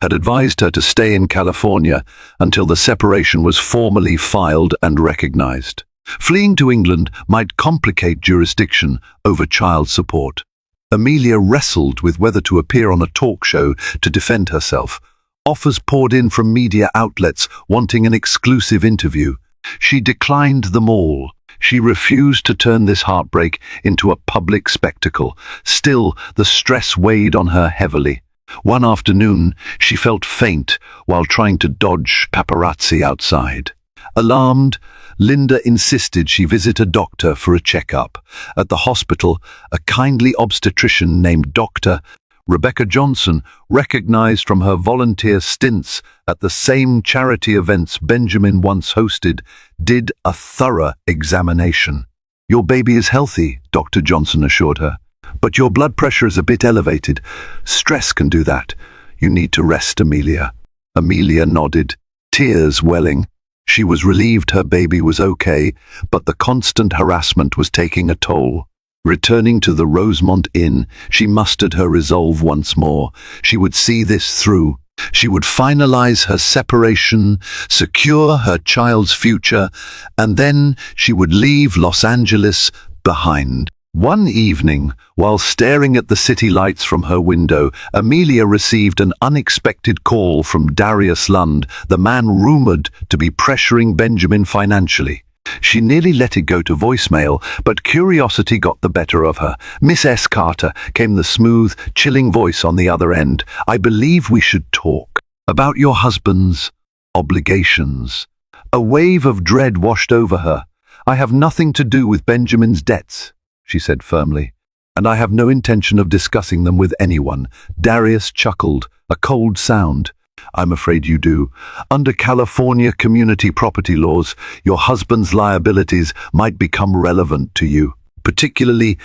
had advised her to stay in California until the separation was formally filed and recognized. Fleeing to England might complicate jurisdiction over child support. Amelia wrestled with whether to appear on a talk show to defend herself. Offers poured in from media outlets wanting an exclusive interview. She declined them all. She refused to turn this heartbreak into a public spectacle. Still, the stress weighed on her heavily. One afternoon, she felt faint while trying to dodge paparazzi outside. Alarmed, Linda insisted she visit a doctor for a checkup. At the hospital, a kindly obstetrician named Dr. Rebecca Johnson, recognized from her volunteer stints at the same charity events Benjamin once hosted, did a thorough examination. "Your baby is healthy," Dr. Johnson assured her, "but your blood pressure is a bit elevated. Stress can do that. You need to rest, Amelia." Amelia nodded, tears welling. She was relieved her baby was okay, but the constant harassment was taking a toll. Returning to the Rosemont Inn, she mustered her resolve once more. She would see this through. She would finalize her separation, secure her child's future, and then she would leave Los Angeles behind. One evening, while staring at the city lights from her window, Amelia received an unexpected call from Darius Lund, the man rumored to be pressuring Benjamin financially. She nearly let it go to voicemail, but curiosity got the better of her. "Miss S. Carter," came the smooth, chilling voice on the other end. "I believe we should talk about your husband's obligations." A wave of dread washed over her. "I have nothing to do with Benjamin's debts," she said firmly, "and I have no intention of discussing them with anyone." Darius chuckled, a cold sound. "I'm afraid you do. Under California community property laws, your husband's liabilities might become relevant to you, particularly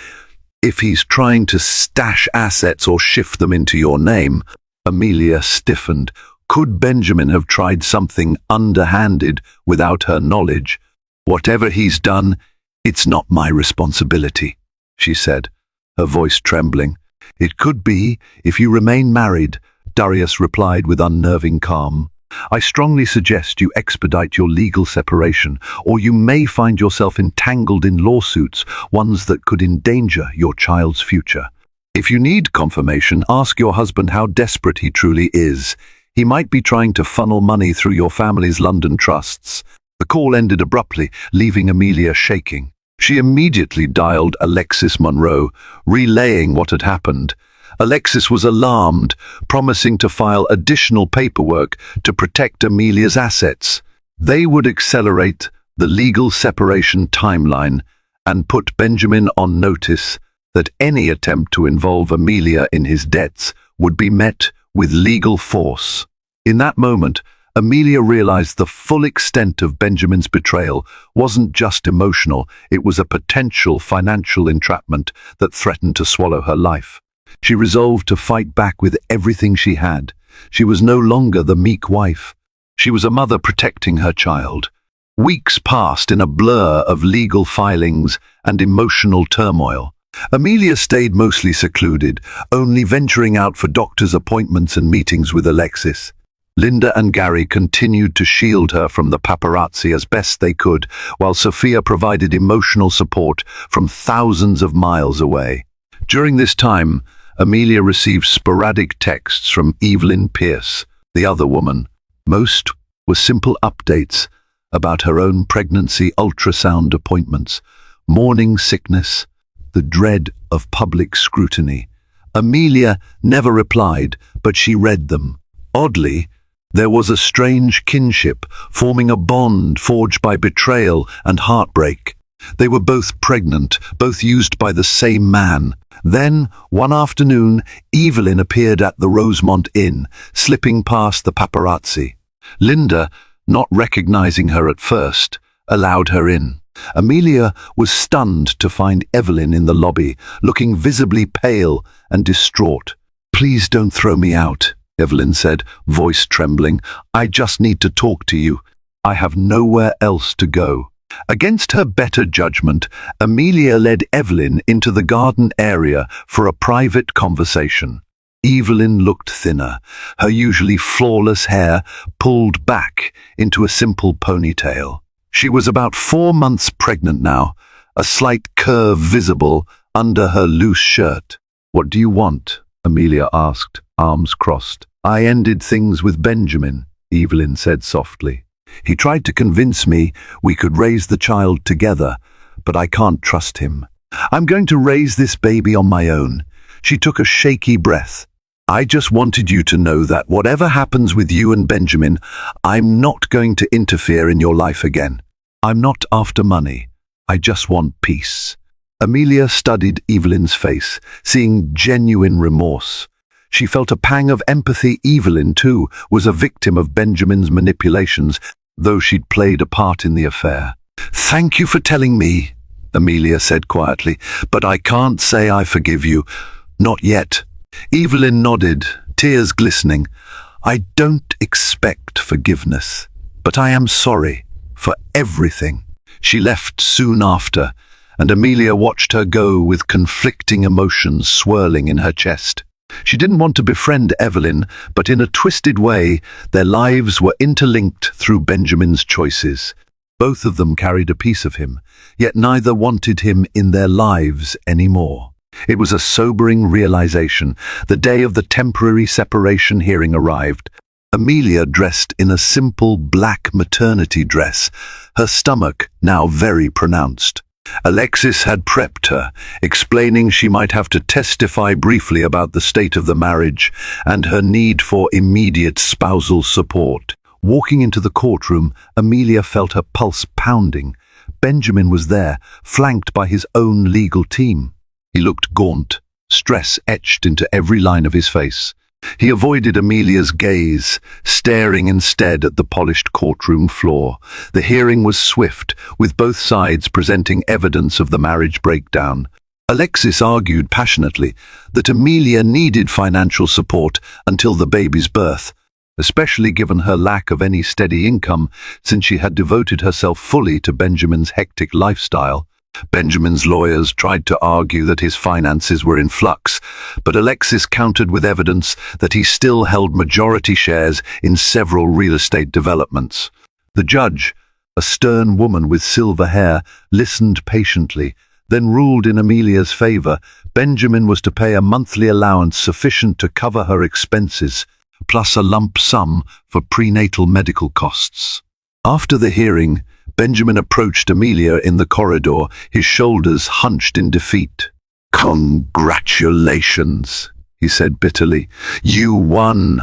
if he's trying to stash assets or shift them into your name." Amelia stiffened. Could Benjamin have tried something underhanded without her knowledge? "Whatever he's done, it's not my responsibility." she said, her voice trembling. "It could be, if you remain married," Darius replied with unnerving calm. "I strongly suggest you expedite your legal separation, or you may find yourself entangled in lawsuits, ones that could endanger your child's future. If you need confirmation, ask your husband how desperate he truly is. He might be trying to funnel money through your family's London trusts." The call ended abruptly, leaving Amelia shaking. She immediately dialed Alexis Monroe, relaying what had happened. Alexis was alarmed, promising to file additional paperwork to protect Amelia's assets. They would accelerate the legal separation timeline and put Benjamin on notice that any attempt to involve Amelia in his debts would be met with legal force. In that moment, Amelia realized the full extent of Benjamin's betrayal wasn't just emotional, it was a potential financial entrapment that threatened to swallow her life. She resolved to fight back with everything she had. She was no longer the meek wife. She was a mother protecting her child. Weeks passed in a blur of legal filings and emotional turmoil. Amelia stayed mostly secluded, only venturing out for doctor's appointments and meetings with Alexis. Linda and Gary continued to shield her from the paparazzi as best they could, while Sophia provided emotional support from thousands of miles away. During this time, Amelia received sporadic texts from Evelyn Pierce, the other woman. Most were simple updates about her own pregnancy ultrasound appointments, morning sickness, the dread of public scrutiny. Amelia never replied, but she read them. Oddly, there was a strange kinship, forming a bond forged by betrayal and heartbreak. They were both pregnant, both used by the same man. Then, one afternoon, Evelyn appeared at the Rosemont Inn, slipping past the paparazzi. Linda, not recognizing her at first, allowed her in. Amelia was stunned to find Evelyn in the lobby, looking visibly pale and distraught. "Please don't throw me out," Evelyn said, voice trembling. "I just need to talk to you. I have nowhere else to go." Against her better judgment, Amelia led Evelyn into the garden area for a private conversation. Evelyn looked thinner, her usually flawless hair pulled back into a simple ponytail. She was about 4 months pregnant now, a slight curve visible under her loose shirt. "What do you want?" Amelia asked, arms crossed. "I ended things with Benjamin," Evelyn said softly. "He tried to convince me we could raise the child together, but I can't trust him. I'm going to raise this baby on my own." She took a shaky breath. "I just wanted you to know that whatever happens with you and Benjamin, I'm not going to interfere in your life again. I'm not after money. I just want peace." Amelia studied Evelyn's face, seeing genuine remorse. She felt a pang of empathy. Evelyn, too, was a victim of Benjamin's manipulations, though she'd played a part in the affair. "Thank you for telling me," Amelia said quietly, "but I can't say I forgive you. Not yet." Evelyn nodded, tears glistening. "I don't expect forgiveness, but I am sorry for everything." She left soon after, and Amelia watched her go with conflicting emotions swirling in her chest. She didn't want to befriend Evelyn, but in a twisted way, their lives were interlinked through Benjamin's choices. Both of them carried a piece of him, yet neither wanted him in their lives anymore. It was a sobering realization. The day of the temporary separation hearing arrived. Amelia dressed in a simple black maternity dress, her stomach now very pronounced. Alexis had prepped her, explaining she might have to testify briefly about the state of the marriage and her need for immediate spousal support. Walking into the courtroom, Amelia felt her pulse pounding. Benjamin was there, flanked by his own legal team. He looked gaunt, stress etched into every line of his face. He avoided Amelia's gaze, staring instead at the polished courtroom floor. The hearing was swift, with both sides presenting evidence of the marriage breakdown. Alexis argued passionately that Amelia needed financial support until the baby's birth, especially given her lack of any steady income since she had devoted herself fully to Benjamin's hectic lifestyle. Benjamin's lawyers tried to argue that his finances were in flux, but Alexis countered with evidence that he still held majority shares in several real estate developments. The judge, a stern woman with silver hair, listened patiently, then ruled in Amelia's favor. Benjamin was to pay a monthly allowance sufficient to cover her expenses, plus a lump sum for prenatal medical costs. After the hearing, Benjamin approached Amelia in the corridor, his shoulders hunched in defeat. "Congratulations," he said bitterly. "You won."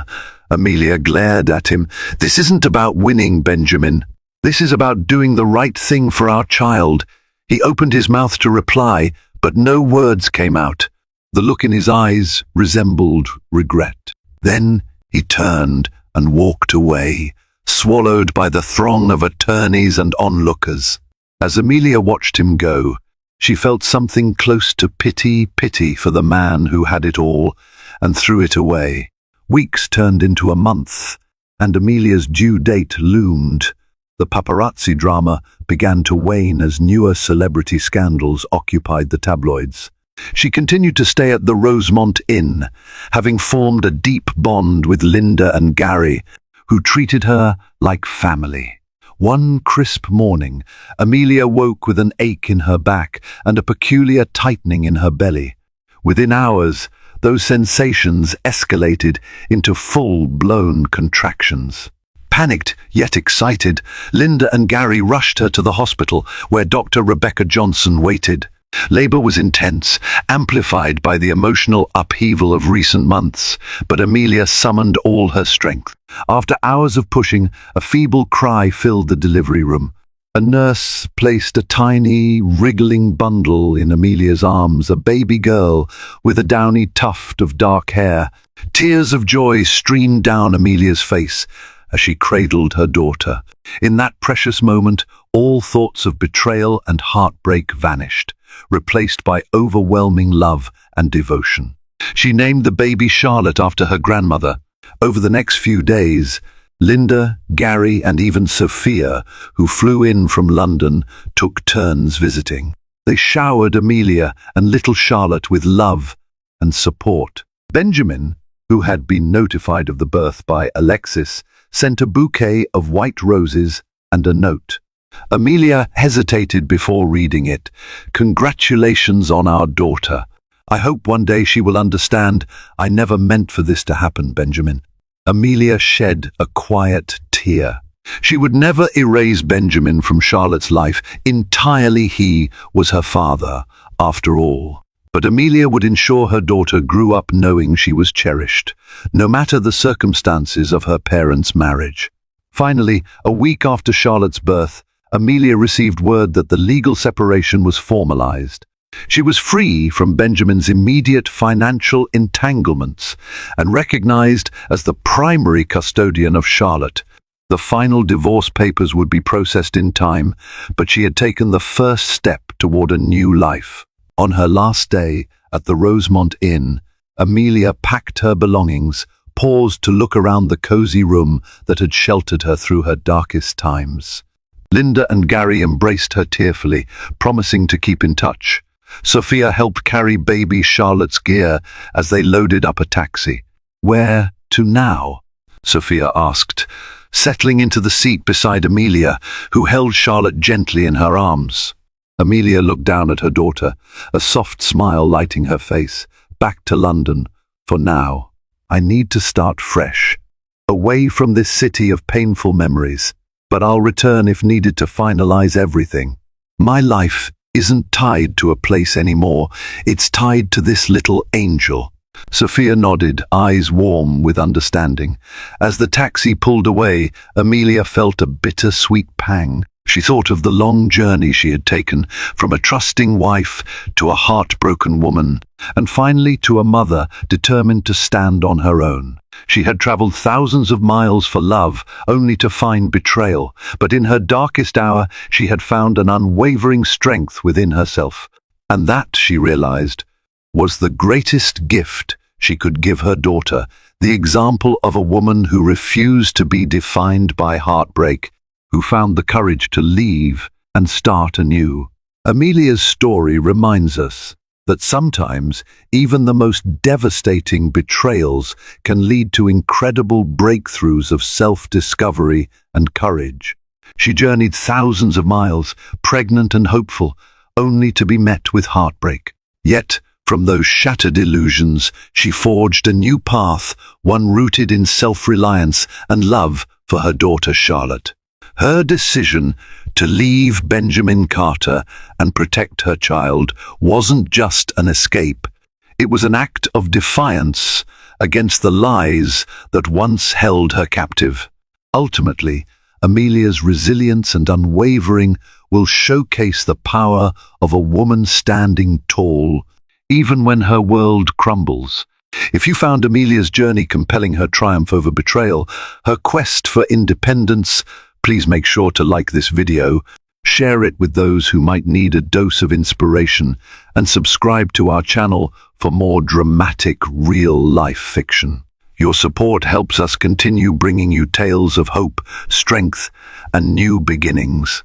Amelia glared at him. "This isn't about winning, Benjamin. This is about doing the right thing for our child." He opened his mouth to reply, but no words came out. The look in his eyes resembled regret. Then he turned and walked away, swallowed by the throng of attorneys and onlookers. As Amelia watched him go, she felt something close to pity for the man who had it all and threw it away. Weeks turned into a month, and Amelia's due date loomed. The paparazzi drama began to wane as newer celebrity scandals occupied the tabloids. She continued to stay at the Rosemont Inn, having formed a deep bond with Linda and Gary, who treated her like family. One crisp morning, Amelia woke with an ache in her back and a peculiar tightening in her belly. Within hours, those sensations escalated into full-blown contractions. Panicked yet excited, Linda and Gary rushed her to the hospital where Dr. Rebecca Johnson waited. Labor was intense, amplified by the emotional upheaval of recent months, but Amelia summoned all her strength. After hours of pushing, a feeble cry filled the delivery room. A nurse placed a tiny, wriggling bundle in Amelia's arms, a baby girl with a downy tuft of dark hair. Tears of joy streamed down Amelia's face as she cradled her daughter. In that precious moment, all thoughts of betrayal and heartbreak vanished, replaced by overwhelming love and devotion. She named the baby Charlotte after her grandmother. Over the next few days, Linda, Gary, and even Sophia, who flew in from London, took turns visiting. They showered Amelia and little Charlotte with love and support. Benjamin, who had been notified of the birth by Alexis, sent a bouquet of white roses and a note. Amelia hesitated before reading it. "Congratulations on our daughter. I hope one day she will understand. I never meant for this to happen, Benjamin." Amelia shed a quiet tear. She would never erase Benjamin from Charlotte's life. Entirely he was her father, after all. But Amelia would ensure her daughter grew up knowing she was cherished, no matter the circumstances of her parents' marriage. Finally, a week after Charlotte's birth, Amelia received word that the legal separation was formalized. She was free from Benjamin's immediate financial entanglements and recognized as the primary custodian of Charlotte. The final divorce papers would be processed in time, but she had taken the first step toward a new life. On her last day at the Rosemont Inn, Amelia packed her belongings, paused to look around the cozy room that had sheltered her through her darkest times. Linda and Gary embraced her tearfully, promising to keep in touch. Sophia helped carry baby Charlotte's gear as they loaded up a taxi. "Where to now?" Sophia asked, settling into the seat beside Amelia, who held Charlotte gently in her arms. Amelia looked down at her daughter, a soft smile lighting her face. "Back to London, for now. I need to start fresh, away from this city of painful memories, but I'll return if needed to finalize everything. My life isn't tied to a place anymore. It's tied to this little angel." Sophia nodded, eyes warm with understanding. As the taxi pulled away, Amelia felt a bitter-sweet pang. She thought of the long journey she had taken, from a trusting wife to a heartbroken woman, and finally to a mother determined to stand on her own. She had traveled thousands of miles for love, only to find betrayal, but in her darkest hour she had found an unwavering strength within herself. And that, she realized, was the greatest gift she could give her daughter, the example of a woman who refused to be defined by heartbreak, who found the courage to leave and start anew. Amelia's story reminds us that sometimes even the most devastating betrayals can lead to incredible breakthroughs of self-discovery and courage. She journeyed thousands of miles, pregnant and hopeful, only to be met with heartbreak. Yet, from those shattered illusions, she forged a new path, one rooted in self-reliance and love for her daughter Charlotte. Her decision to leave Benjamin Carter and protect her child wasn't just an escape. It was an act of defiance against the lies that once held her captive. Ultimately, Amelia's resilience and unwavering will showcase the power of a woman standing tall, even when her world crumbles. If you found Amelia's journey compelling, her triumph over betrayal, her quest for independence, please make sure to like this video, share it with those who might need a dose of inspiration, and subscribe to our channel for more dramatic, real-life fiction. Your support helps us continue bringing you tales of hope, strength, and new beginnings.